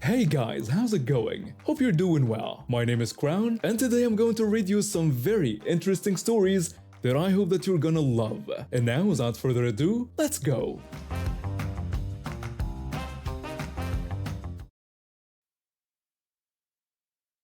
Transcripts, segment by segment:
Hey guys, how's it going? Hope you're doing well. My name is Crown, and today I'm going to read you some very interesting stories that I hope that you're gonna love. And now, without further ado, let's go!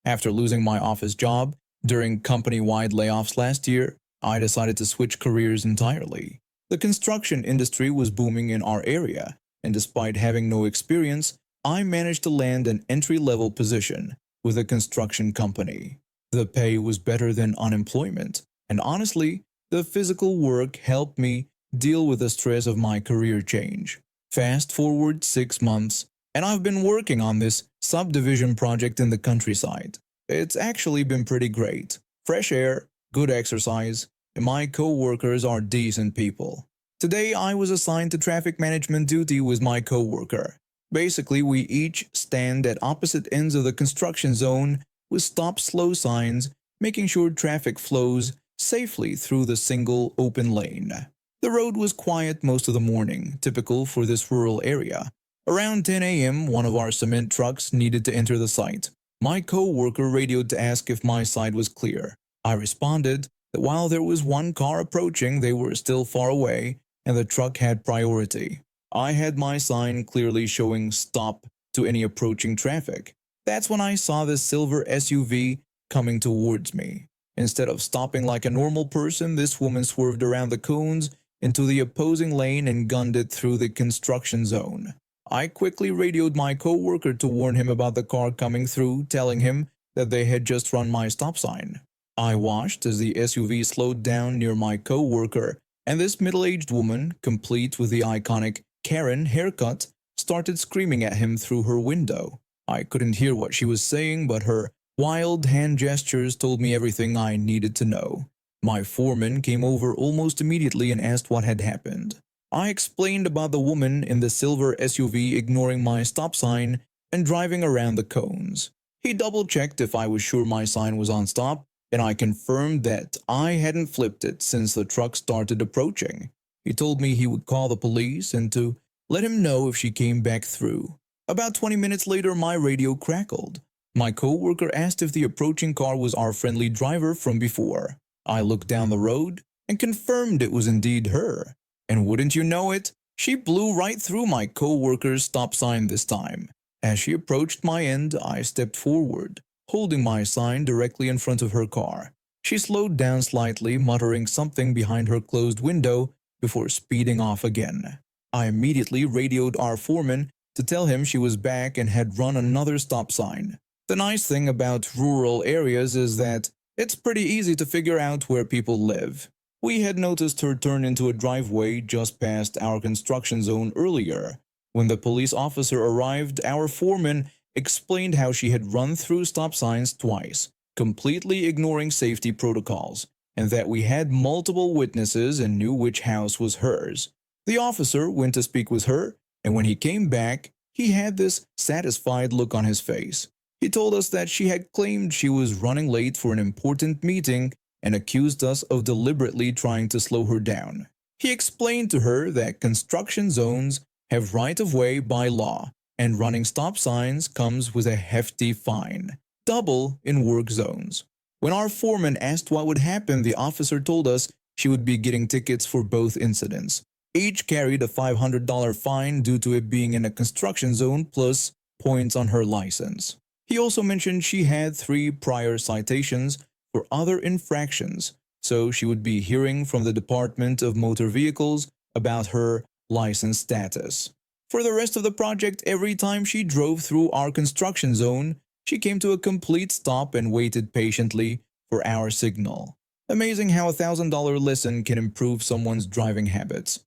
After losing my office job during company-wide layoffs last year, I decided to switch careers entirely. The construction industry was booming in our area, and despite having no experience, I managed to land an entry-level position with a construction company. The pay was better than unemployment, and honestly, the physical work helped me deal with the stress of my career change. Fast forward 6 months, and I've been working on this subdivision project in the countryside. It's actually been pretty great. Fresh air, good exercise, and my co-workers are decent people. Today, I was assigned to traffic management duty with my co-worker. Basically, we each stand at opposite ends of the construction zone with stop-slow signs, making sure traffic flows safely through the single open lane. The road was quiet most of the morning, typical for this rural area. Around 10 a.m., one of our cement trucks needed to enter the site. My co-worker radioed to ask if my side was clear. I responded that while there was one car approaching, they were still far away and the truck had priority. I had my sign clearly showing stop to any approaching traffic. That's when I saw this silver SUV coming towards me. Instead of stopping like a normal person, this woman swerved around the cones into the opposing lane and gunned it through the construction zone. I quickly radioed my co-worker to warn him about the car coming through, telling him that they had just run my stop sign. I watched as the SUV slowed down near my co-worker, and this middle-aged woman, complete with the iconic Karen haircut, started screaming at him through her window. I couldn't hear what she was saying, but her wild hand gestures told me everything I needed to know. My foreman came over almost immediately and asked what had happened. I explained about the woman in the silver SUV ignoring my stop sign and driving around the cones. He double-checked if I was sure my sign was on stop, and I confirmed that I hadn't flipped it since the truck started approaching. He told me he would call the police and to let him know if she came back through. About 20 minutes later, my radio crackled. My co-worker asked if the approaching car was our friendly driver from before. I looked down the road and confirmed it was indeed her. And wouldn't you know it, she blew right through my co-worker's stop sign this time. As she approached my end, I stepped forward, holding my sign directly in front of her car. She slowed down slightly, muttering something behind her closed window before speeding off again. I immediately radioed our foreman to tell him she was back and had run another stop sign. The nice thing about rural areas is that it's pretty easy to figure out where people live. We had noticed her turn into a driveway just past our construction zone earlier. When the police officer arrived, our foreman explained how she had run through stop signs twice, completely ignoring safety protocols, and that we had multiple witnesses and knew which house was hers. The officer went to speak with her, and when he came back, he had this satisfied look on his face. He told us that she had claimed she was running late for an important meeting and accused us of deliberately trying to slow her down. He explained to her that construction zones have right-of-way by law, and running stop signs comes with a hefty fine, double in work zones. When our foreman asked what would happen, the officer told us she would be getting tickets for both incidents. Each carried a $500 fine due to it being in a construction zone plus points on her license. He also mentioned she had 3 prior citations for other infractions, so she would be hearing from the Department of Motor Vehicles about her license status. For the rest of the project, every time she drove through our construction zone, she came to a complete stop and waited patiently for our signal. Amazing how a $1,000 lesson can improve someone's driving habits.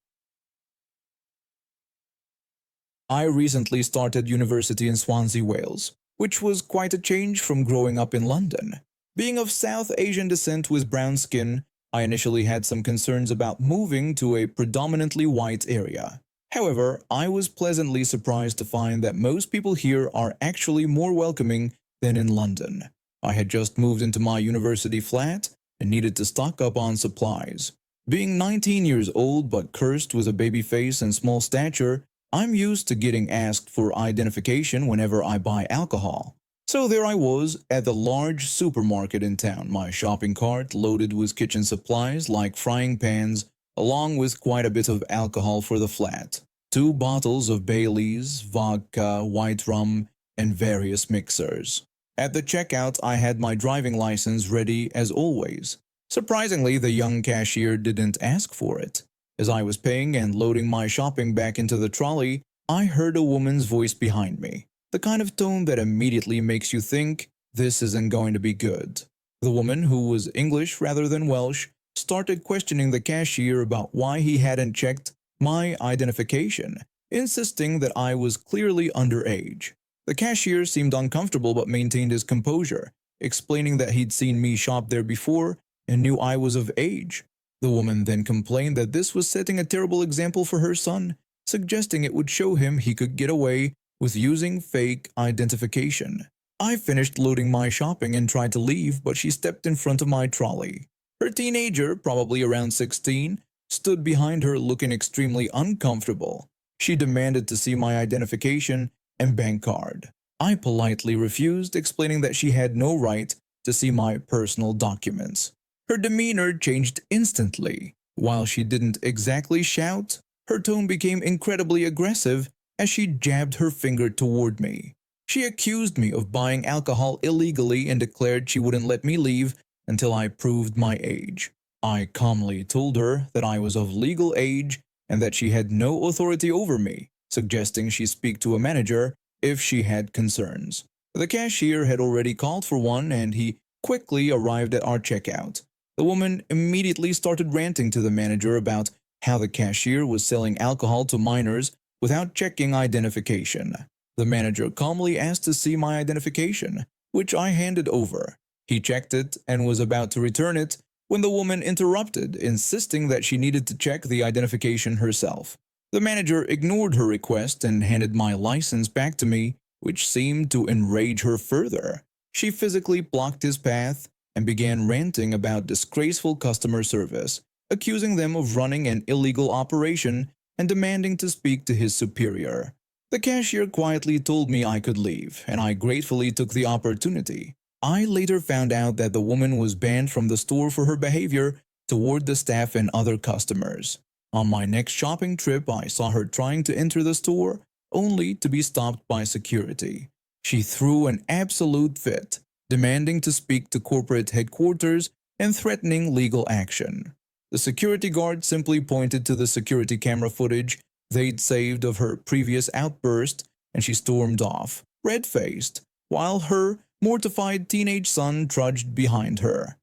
I recently started university in Swansea, Wales, which was quite a change from growing up in London. Being of South Asian descent with brown skin, I initially had some concerns about moving to a predominantly white area. However, I was pleasantly surprised to find that most people here are actually more welcoming than in London. I had just moved into my university flat and needed to stock up on supplies. Being 19 years old but cursed with a baby face and small stature, I'm used to getting asked for identification whenever I buy alcohol. So there I was at the large supermarket in town, my shopping cart loaded with kitchen supplies like frying pans, along with quite a bit of alcohol for the flat. 2 bottles of Bailey's, vodka, white rum, and various mixers. At the checkout, I had my driving license ready as always. Surprisingly, the young cashier didn't ask for it. As I was paying and loading my shopping back into the trolley, I heard a woman's voice behind me, the kind of tone that immediately makes you think, this isn't going to be good. The woman, who was English rather than Welsh, started questioning the cashier about why he hadn't checked my identification, insisting that I was clearly underage. The cashier seemed uncomfortable but maintained his composure, explaining that he'd seen me shop there before and knew I was of age. The woman then complained that this was setting a terrible example for her son, suggesting it would show him he could get away with using fake identification. I finished loading my shopping and tried to leave, but she stepped in front of my trolley. Her teenager, probably around 16, stood behind her looking extremely uncomfortable. She demanded to see my identification and bank card. I politely refused, explaining that she had no right to see my personal documents. Her demeanor changed instantly. While she didn't exactly shout, her tone became incredibly aggressive as she jabbed her finger toward me. She accused me of buying alcohol illegally and declared she wouldn't let me leave until I proved my age. I calmly told her that I was of legal age and that she had no authority over me, suggesting she speak to a manager if she had concerns. The cashier had already called for one and he quickly arrived at our checkout. The woman immediately started ranting to the manager about how the cashier was selling alcohol to minors without checking identification. The manager calmly asked to see my identification, which I handed over. He checked it and was about to return it when the woman interrupted, insisting that she needed to check the identification herself. The manager ignored her request and handed my license back to me, which seemed to enrage her further. She physically blocked his path and began ranting about disgraceful customer service, accusing them of running an illegal operation and demanding to speak to his superior. The cashier quietly told me I could leave, and I gratefully took the opportunity. I later found out that the woman was banned from the store for her behavior toward the staff and other customers. On my next shopping trip, I saw her trying to enter the store, only to be stopped by security. She threw an absolute fit, demanding to speak to corporate headquarters and threatening legal action. The security guard simply pointed to the security camera footage they'd saved of her previous outburst, and she stormed off, red-faced, while her mortified teenage son trudged behind her.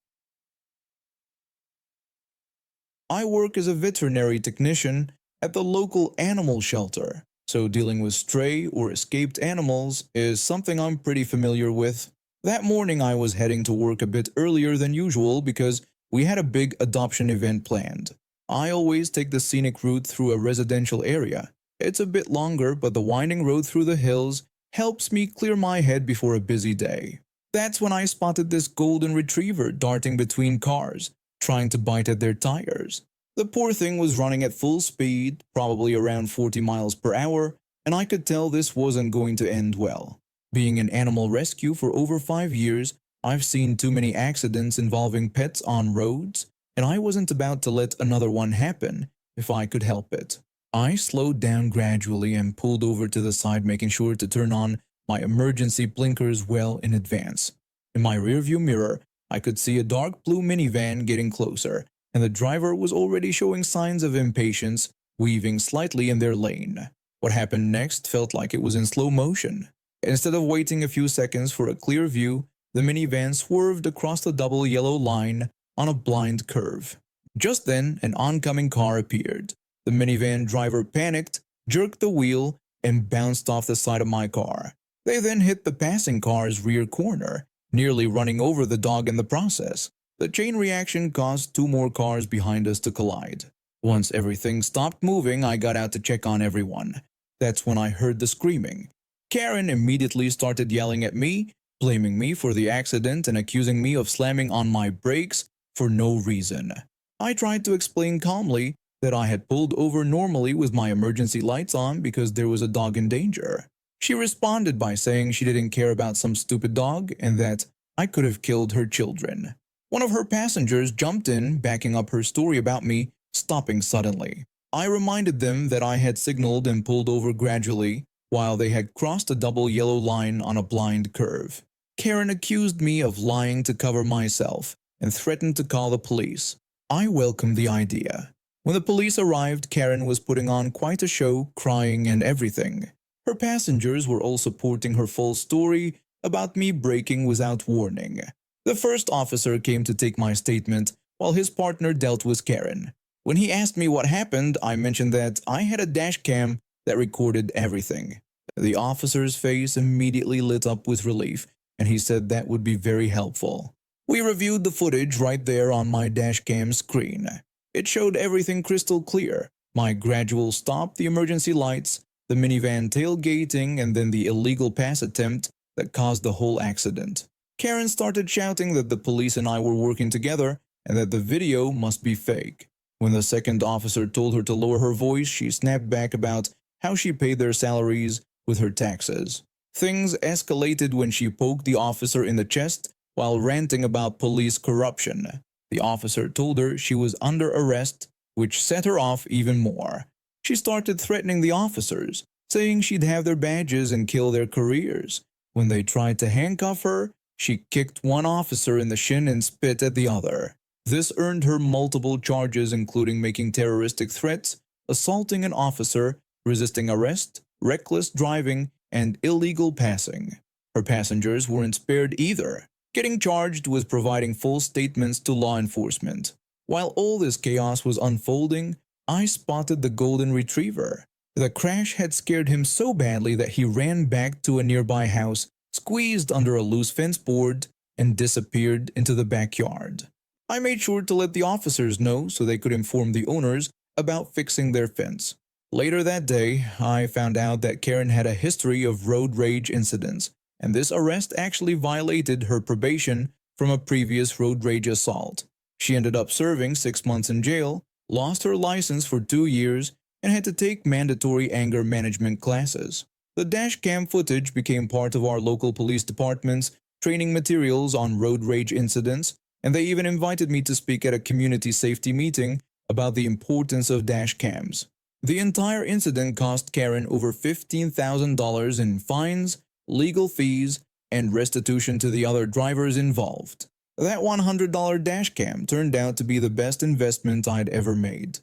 I work as a veterinary technician at the local animal shelter, so dealing with stray or escaped animals is something I'm pretty familiar with. That morning I was heading to work a bit earlier than usual because we had a big adoption event planned. I always take the scenic route through a residential area. It's a bit longer, but the winding road through the hills helps me clear my head before a busy day. That's when I spotted this golden retriever darting between cars, trying to bite at their tires. The poor thing was running at full speed, probably around 40 miles per hour, and I could tell this wasn't going to end well. Being in animal rescue for over 5 years, I've seen too many accidents involving pets on roads, and I wasn't about to let another one happen if I could help it. I slowed down gradually and pulled over to the side, making sure to turn on my emergency blinkers well in advance. In my rearview mirror, I could see a dark blue minivan getting closer, and the driver was already showing signs of impatience, weaving slightly in their lane. What happened next felt like it was in slow motion. Instead of waiting a few seconds for a clear view, the minivan swerved across the double yellow line on a blind curve. Just then, an oncoming car appeared. The minivan driver panicked, jerked the wheel, and bounced off the side of my car. They then hit the passing car's rear corner, nearly running over the dog in the process. The chain reaction caused 2 more cars behind us to collide. Once everything stopped moving, I got out to check on everyone. That's when I heard the screaming. Karen immediately started yelling at me, blaming me for the accident and accusing me of slamming on my brakes for no reason. I tried to explain calmly that I had pulled over normally with my emergency lights on because there was a dog in danger. She responded by saying she didn't care about some stupid dog and that I could have killed her children. One of her passengers jumped in, backing up her story about me stopping suddenly. I reminded them that I had signaled and pulled over gradually while they had crossed a double yellow line on a blind curve. Karen accused me of lying to cover myself and threatened to call the police. I welcomed the idea. When the police arrived, Karen was putting on quite a show, crying and everything. Her passengers were all supporting her false story about me braking without warning. The first officer came to take my statement while his partner dealt with Karen. When he asked me what happened, I mentioned that I had a dash cam that recorded everything. The officer's face immediately lit up with relief, and he said that would be very helpful. We reviewed the footage right there on my dash cam screen. It showed everything crystal clear: my gradual stop, the emergency lights, the minivan tailgating, and then the illegal pass attempt that caused the whole accident. Karen started shouting that the police and I were working together and that the video must be fake. When the second officer told her to lower her voice, she snapped back about how she paid their salaries with her taxes. Things escalated when she poked the officer in the chest while ranting about police corruption. The officer told her she was under arrest, which set her off even more. She started threatening the officers, saying she'd have their badges and kill their careers. When they tried to handcuff her, she kicked one officer in the shin and spit at the other. This earned her multiple charges, including making terroristic threats, assaulting an officer, resisting arrest, reckless driving, and illegal passing. Her passengers weren't spared either, getting charged with providing false statements to law enforcement. While all this chaos was unfolding, I spotted the golden retriever. The crash had scared him so badly that he ran back to a nearby house, squeezed under a loose fence board, and disappeared into the backyard. I made sure to let the officers know so they could inform the owners about fixing their fence. Later that day, I found out that Karen had a history of road rage incidents, and this arrest actually violated her probation from a previous road rage assault. She ended up serving 6 months in jail, lost her license for 2 years, and had to take mandatory anger management classes. The dash cam footage became part of our local police department's training materials on road rage incidents, and they even invited me to speak at a community safety meeting about the importance of dash cams. The entire incident cost Karen over $15,000 in fines, legal fees, and restitution to the other drivers involved. That $100 dash cam turned out to be the best investment I'd ever made.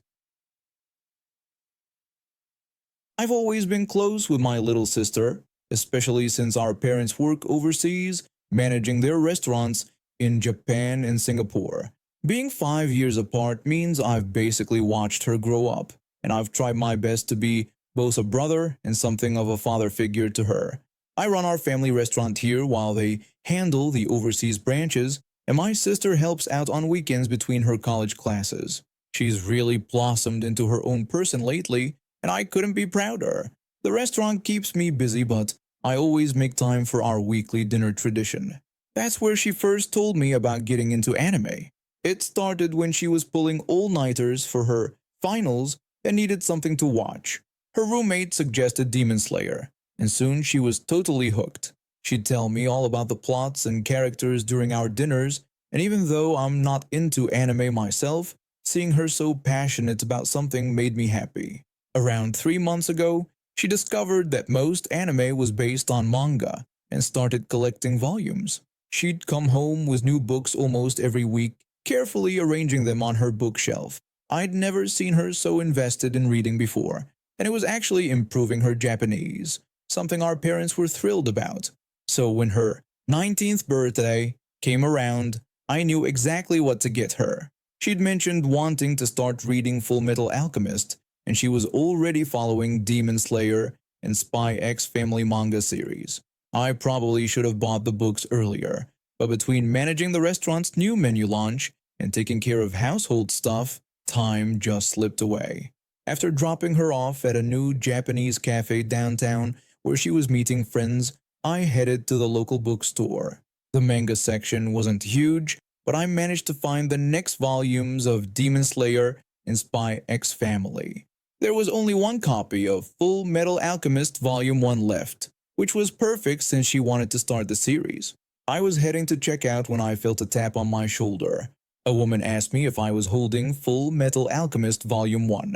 I've always been close with my little sister, especially since our parents work overseas, managing their restaurants in Japan and Singapore. Being 5 years apart means I've basically watched her grow up, and I've tried my best to be both a brother and something of a father figure to her. I run our family restaurant here while they handle the overseas branches, and my sister helps out on weekends between her college classes. She's really blossomed into her own person lately, and I couldn't be prouder. The restaurant keeps me busy, but I always make time for our weekly dinner tradition. That's where she first told me about getting into anime. It started when she was pulling all-nighters for her finals and needed something to watch. Her roommate suggested Demon Slayer, and soon she was totally hooked. She'd tell me all about the plots and characters during our dinners, and even though I'm not into anime myself, seeing her so passionate about something made me happy. Around 3 months ago, she discovered that most anime was based on manga and started collecting volumes. She'd come home with new books almost every week, carefully arranging them on her bookshelf. I'd never seen her so invested in reading before, and it was actually improving her Japanese, something our parents were thrilled about. So when her 19th birthday came around, I knew exactly what to get her. She'd mentioned wanting to start reading Fullmetal Alchemist, and she was already following Demon Slayer and Spy X Family manga series. I probably should have bought the books earlier, but between managing the restaurant's new menu launch and taking care of household stuff, time just slipped away. After dropping her off at a new Japanese cafe downtown where she was meeting friends, I headed to the local bookstore. The manga section wasn't huge, but I managed to find the next volumes of Demon Slayer and Spy X Family. There was only one copy of Full Metal Alchemist Volume 1 left, which was perfect since she wanted to start the series. I was heading to check out when I felt a tap on my shoulder. A woman asked me if I was holding Full Metal Alchemist Volume 1.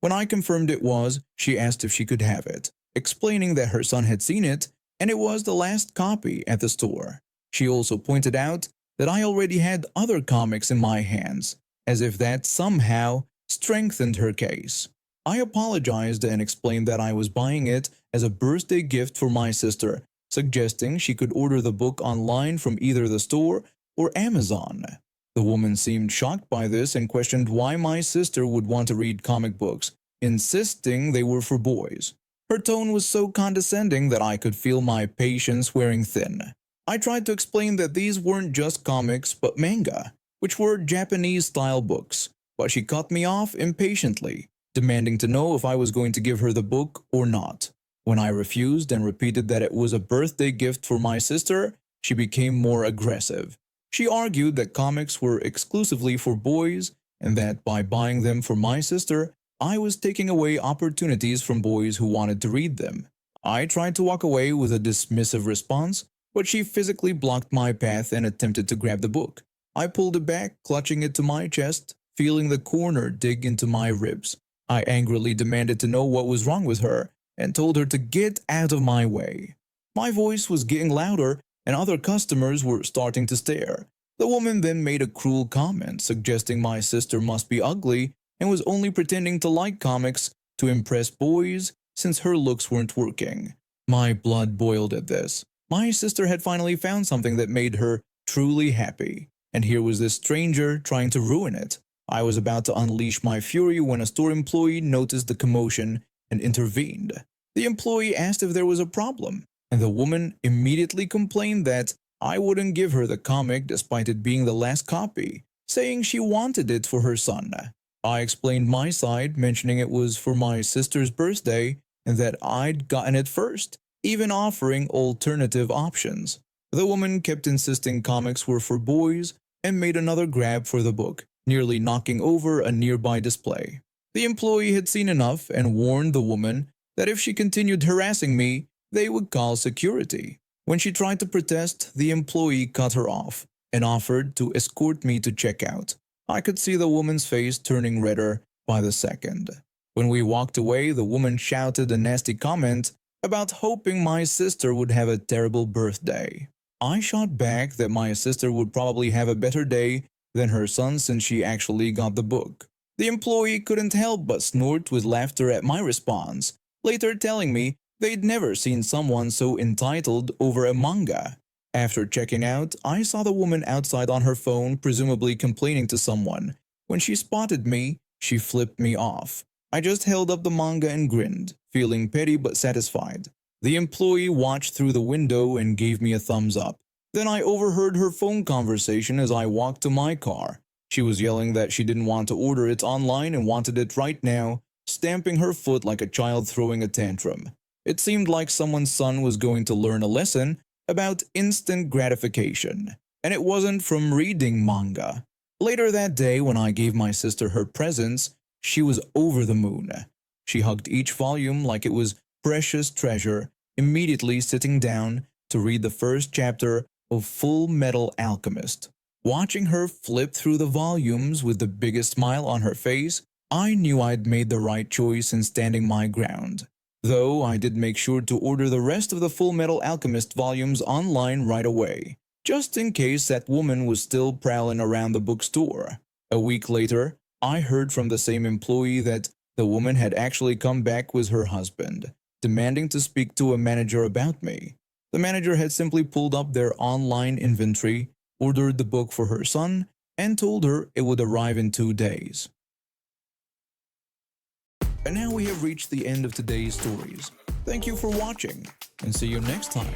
When I confirmed it was, she asked if she could have it, explaining that her son had seen it and it was the last copy at the store. She also pointed out that I already had other comics in my hands, as if that somehow strengthened her case. I apologized and explained that I was buying it as a birthday gift for my sister, suggesting she could order the book online from either the store or Amazon. The woman seemed shocked by this and questioned why my sister would want to read comic books, insisting they were for boys. Her tone was so condescending that I could feel my patience wearing thin. I tried to explain that these weren't just comics but manga, which were Japanese-style books, but she cut me off impatiently, demanding to know if I was going to give her the book or not. When I refused and repeated that it was a birthday gift for my sister, she became more aggressive. She argued that comics were exclusively for boys and that by buying them for my sister, I was taking away opportunities from boys who wanted to read them. I tried to walk away with a dismissive response, but she physically blocked my path and attempted to grab the book. I pulled it back, clutching it to my chest, feeling the corner dig into my ribs. I angrily demanded to know what was wrong with her and told her to get out of my way. My voice was getting louder and other customers were starting to stare. The woman then made a cruel comment suggesting my sister must be ugly and was only pretending to like comics to impress boys since her looks weren't working. My blood boiled at this. My sister had finally found something that made her truly happy, and here was this stranger trying to ruin it. I was about to unleash my fury when a store employee noticed the commotion and intervened. The employee asked if there was a problem, and the woman immediately complained that I wouldn't give her the comic despite it being the last copy, saying she wanted it for her son. I explained my side, mentioning it was for my sister's birthday and that I'd gotten it first, even offering alternative options. The woman kept insisting comics were for boys and made another grab for the book, nearly knocking over a nearby display. The employee had seen enough and warned the woman that if she continued harassing me, they would call security. When she tried to protest, the employee cut her off and offered to escort me to checkout. I could see the woman's face turning redder by the second. When we walked away, the woman shouted a nasty comment about hoping my sister would have a terrible birthday. I shot back that my sister would probably have a better day than her son since she actually got the book. The employee couldn't help but snort with laughter at my response, later telling me they'd never seen someone so entitled over a manga. After checking out, I saw the woman outside on her phone, presumably complaining to someone. When she spotted me, she flipped me off. I just held up the manga and grinned, feeling petty but satisfied. The employee watched through the window and gave me a thumbs up. Then I overheard her phone conversation as I walked to my car. She was yelling that she didn't want to order it online and wanted it right now, stamping her foot like a child throwing a tantrum. It seemed like someone's son was going to learn a lesson about instant gratification, and it wasn't from reading manga. Later that day, when I gave my sister her presents, she was over the moon. She hugged each volume like it was precious treasure, immediately sitting down to read the first chapter of Full Metal Alchemist. Watching her flip through the volumes with the biggest smile on her face, I knew I'd made the right choice in standing my ground. Though I did make sure to order the rest of the Full Metal Alchemist volumes online right away, just in case that woman was still prowling around the bookstore. A week later, I heard from the same employee that the woman had actually come back with her husband, demanding to speak to a manager about me. The manager had simply pulled up their online inventory, ordered the book for her son, and told her it would arrive in 2 days. And now we have reached the end of today's stories. Thank you for watching, and see you next time.